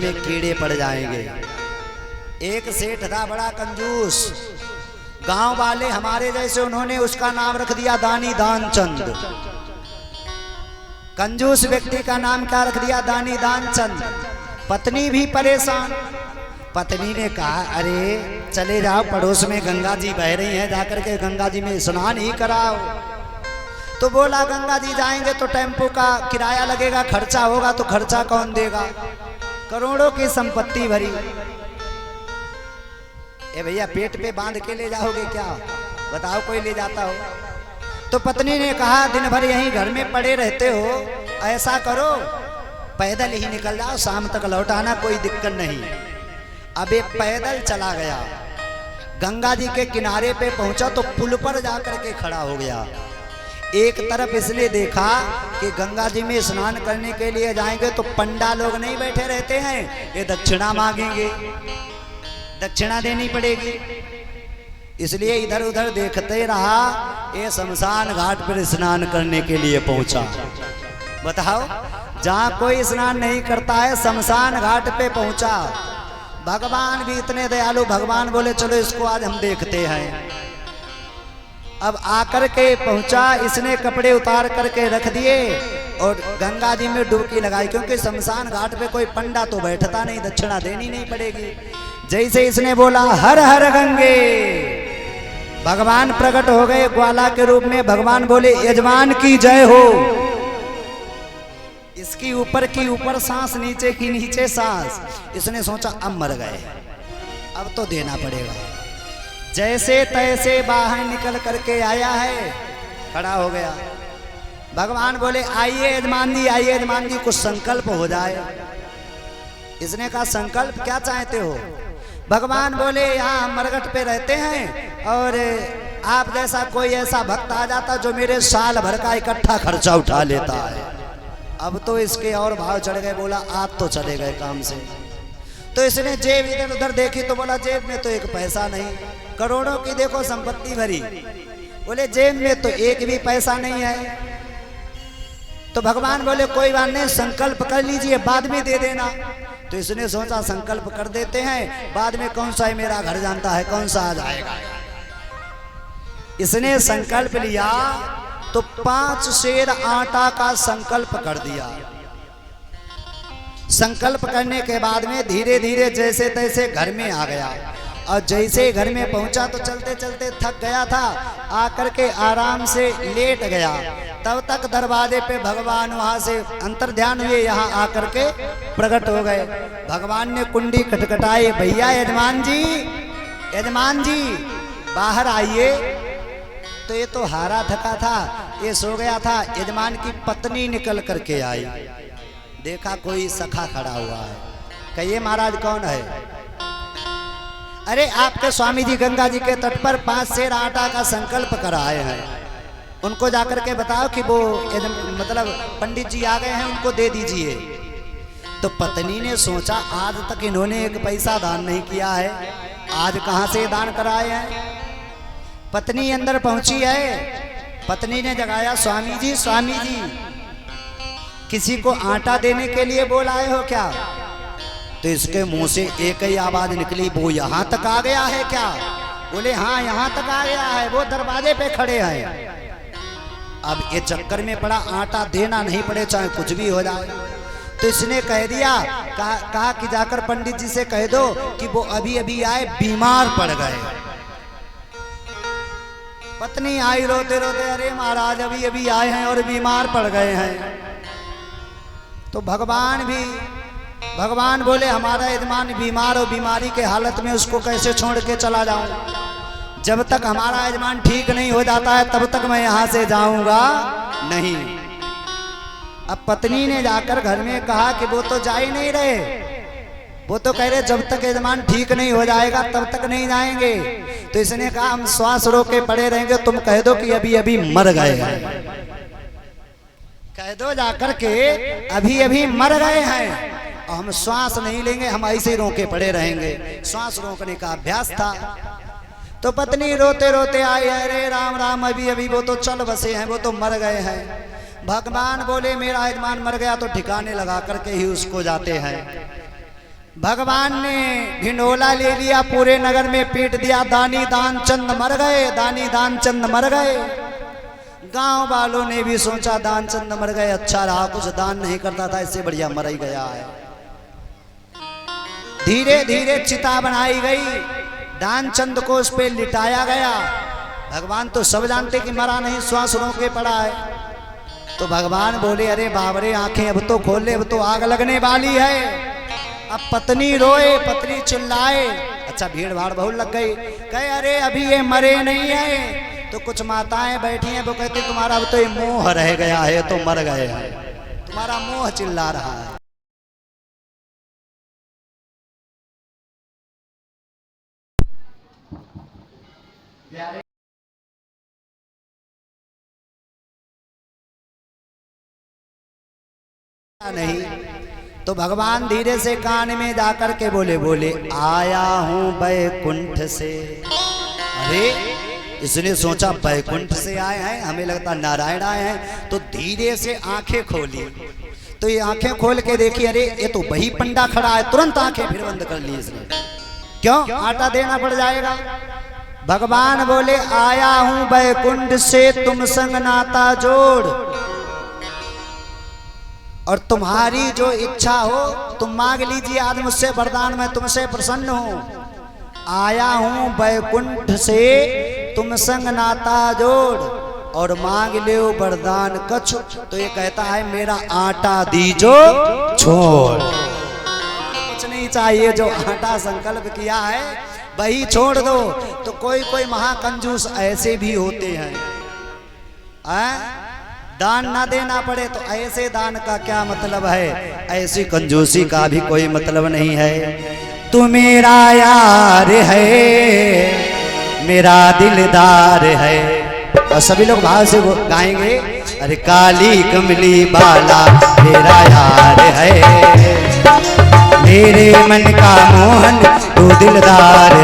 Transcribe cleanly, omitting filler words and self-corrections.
में कीड़े पड़ जाएंगे। एक सेठ था बड़ा कंजूस, गांव वाले हमारे जैसे, उन्होंने उसका नाम रख दिया दानी दानचंद। कंजूस व्यक्ति का नाम क्या रख दिया? दानी दानचंद। पत्नी भी परेशान। पत्नी ने कहा अरे चले जाओ, पड़ोस में गंगा जी बह रही हैं, जाकर के गंगा जी में स्नान ही कराओ। तो बोला गंगा जी जाएंगे तो टेम्पो का किराया लगेगा, खर्चा होगा, तो खर्चा कौन देगा? करोड़ों की संपत्ति भरी। ए भैया पेट पे बांध के ले जाओगे क्या? बताओ कोई ले जाता हो? तो पत्नी ने कहा दिन भर यहीं घर में पड़े रहते हो, ऐसा करो पैदल ही निकल जाओ, शाम तक लौट आना, कोई दिक्कत नहीं। अब ये पैदल चला गया, गंगा जी के किनारे पे पहुंचा तो पुल पर जाकर के खड़ा हो गया। एक तरफ इसने देखा कि गंगा जी में स्नान करने के लिए जाएंगे तो पंडा लोग नहीं बैठे रहते हैं, ये दक्षिणा मांगेंगे, दक्षिणा देनी पड़ेगी। इसलिए इधर उधर देखते रहा, ये शमशान घाट पर स्नान करने के लिए पहुंचा। बताओ, जहां कोई स्नान नहीं करता है शमशान घाट पे पहुंचा। भगवान भी इतने दयालु, भगवान बोले चलो इसको आज हम देखते हैं। अब आकर के पहुंचा, इसने कपड़े उतार करके रख दिए और गंगा जी में डुबकी लगाई, क्योंकि शमशान घाट पे कोई पंडा तो बैठता नहीं, दक्षिणा देनी नहीं पड़ेगी। जैसे इसने बोला हर हर गंगे, भगवान प्रकट हो गए ग्वाला के रूप में। भगवान बोले यजमान की जय हो। इसकी ऊपर की ऊपर सांस, नीचे की नीचे सांस। इसने सोचा अब मर गए, अब तो देना पड़ेगा। जैसे तैसे बाहर निकल करके आया है, खड़ा हो गया। भगवान बोले आइए यजमान जी, आइए यजमान जी, कुछ संकल्प हो जाए। इसने कहा संकल्प क्या चाहते हो? भगवान बोले यहाँ मरघट पे रहते हैं और आप जैसा कोई ऐसा भक्त आ जाता जो मेरे साल भर का इकट्ठा खर्चा उठा लेता है। अब तो इसके और भाव चढ़ गए, बोला आप तो चले गए काम से। तो इसने जेब इधर उधर देखी तो बोला जेब में तो एक पैसा नहीं, करोड़ों की देखो संपत्ति भरी, बोले जेब में तो एक भी पैसा नहीं है। तो भगवान बोले कोई बात नहीं, संकल्प कर लीजिए, बाद में दे देना। तो इसने सोचा संकल्प कर देते हैं, बाद में कौन सा है मेरा घर जानता है, कौन सा आ जाएगा। इसने संकल्प लिया तो 5 सेर आटा का संकल्प कर दिया। संकल्प करने के बाद में धीरे धीरे जैसे तैसे घर में आ गया, और जैसे घर में पहुंचा तो चलते चलते थक गया था, आकर के आराम से लेट गया। तब तक दरवाजे पे भगवान वहां से अंतर्ध्यान हुए, यहाँ आकर के प्रकट हो गए। भगवान ने कुंडी खटखटाई, भैया यजमान जी, यजमान जी बाहर आइए। तो ये तो हारा थका था, ये सो गया था। यजमान की पत्नी निकल करके आई, देखा कोई सखा खड़ा हुआ है। कहिए महाराज कौन है? अरे आपके स्वामी जी गंगा जी के तट पर 5 सेर आटा का संकल्प कराए हैं, उनको जाकर के बताओ कि वो मतलब पंडित जी आ गए हैं, उनको दे दीजिए। तो पत्नी ने सोचा आज तक इन्होंने एक पैसा दान नहीं किया है, आज कहां से दान कराए हैं। पत्नी अंदर पहुंची है, पत्नी ने जगाया स्वामी जी, स्वामी जी किसी को आटा देने के लिए बोल आए हो क्या? तो इसके मुंह से एक ही आवाज निकली, वो यहाँ तक आ गया है क्या? बोले हाँ यहाँ तक आ गया है, वो दरवाजे पे खड़े हैं। अब ये चक्कर में पड़ा, आटा देना नहीं पड़े चाहे कुछ भी हो जाए। तो इसने कह दिया, कहा कि जाकर पंडित जी से कह दो कि वो अभी अभी आए, बीमार पड़ गए। पत्नी आई रोते रोते, अरे महाराज अभी अभी आए हैं और बीमार पड़ गए हैं। तो भगवान बोले हमारा यजमान बीमार हो, बीमारी के हालत में उसको कैसे छोड़ के चला जाऊं? जब तक हमारा यजमान ठीक नहीं हो जाता है तब तक मैं यहां से जाऊंगा नहीं। अब पत्नी ने जाकर घर में कहा कि वो तो जा ही नहीं रहे, वो तो कह रहे जब तक यजमान ठीक नहीं हो जाएगा तब तक नहीं जाएंगे। तो इसने कहा हम श्वास रोके पड़े रहेंगे, तुम कह दो कि अभी अभी मर गए हैं, कह दो जाकर के अभी अभी मर गए हैं, और हम श्वास नहीं लेंगे, हम ऐसे ही रोके पड़े रहेंगे। श्वास रोकने का अभ्यास था। तो पत्नी रोते रोते आई, अरे राम राम अभी अभी वो तो चल बसे हैं, वो तो मर गए हैं। भगवान बोले मेरा यजमान मर गया तो ठिकाने लगा करके ही उसको जाते हैं। भगवान ने ढिंडोला ले लिया, पूरे नगर में पीट दिया, दानी दानचंद मर गए, दानी दानचंद मर गए। गांव वालों ने भी सोचा दानचंद मर गए, अच्छा रहा, कुछ दान नहीं करता था, इससे बढ़िया मर ही गया है। धीरे धीरे चिता बनाई गई, दानचंद को उस पे लिटाया गया। भगवान तो सब जानते कि मरा नहीं, श्वास रोके पड़ा है। तो भगवान बोले, अरे बाबरे आंखें अब तो खोल ले, अब तो आग लगने वाली है। अब पत्नी रोए, पत्नी चिल्लाए, अच्छा भीड़ भाड़ बहुत लग गई। कहे अरे अभी ये मरे नहीं है। तो कुछ माताएं बैठी हैं, वो कहती तुम्हारा अब तो ये मोह रह गया है, तो मर गए हैं, तुम्हारा मोह चिल्ला रहा है। नहीं तो भगवान धीरे से कान में जाकर के बोले, आया हूं बैकुंठ से। अरे इसने सोचा बैकुंठ से आए हैं, हमें लगता नारायण आए हैं। तो धीरे से आंखें खोली, तो ये आंखें खोल के देखी, अरे ये तो वही पंडा खड़ा है। तुरंत आंखें फिर बंद कर ली इसने, क्यों, आटा देना पड़ जाएगा। भगवान बोले, आया हूं बैकुंठ से तुम संग नाता जोड़, और तुम्हारी जो इच्छा हो तुम मांग लीजिए, आज मुझसे वरदान, मैं तुमसे प्रसन्न हूं। आया हूं बैकुंठ से तुम संग नाता जोड़, और मांग ले वरदान कछु। तो ये कहता है मेरा आटा दीजो छोड़, कुछ नहीं चाहिए, जो आटा संकल्प किया है वही छोड़ दो। तो कोई कोई महाकंजूस ऐसे भी होते हैं, दान ना देना पड़े तो ऐसे दान का क्या मतलब है, ऐसी कंजूसी का भी कोई मतलब नहीं है। तू मेरा यार है, मेरा दिलदार है। और सभी लोग भाव से गाएंगे, अरे काली कमली बाला मेरा यार है, मेरे मन का मोहन तू दिलदार।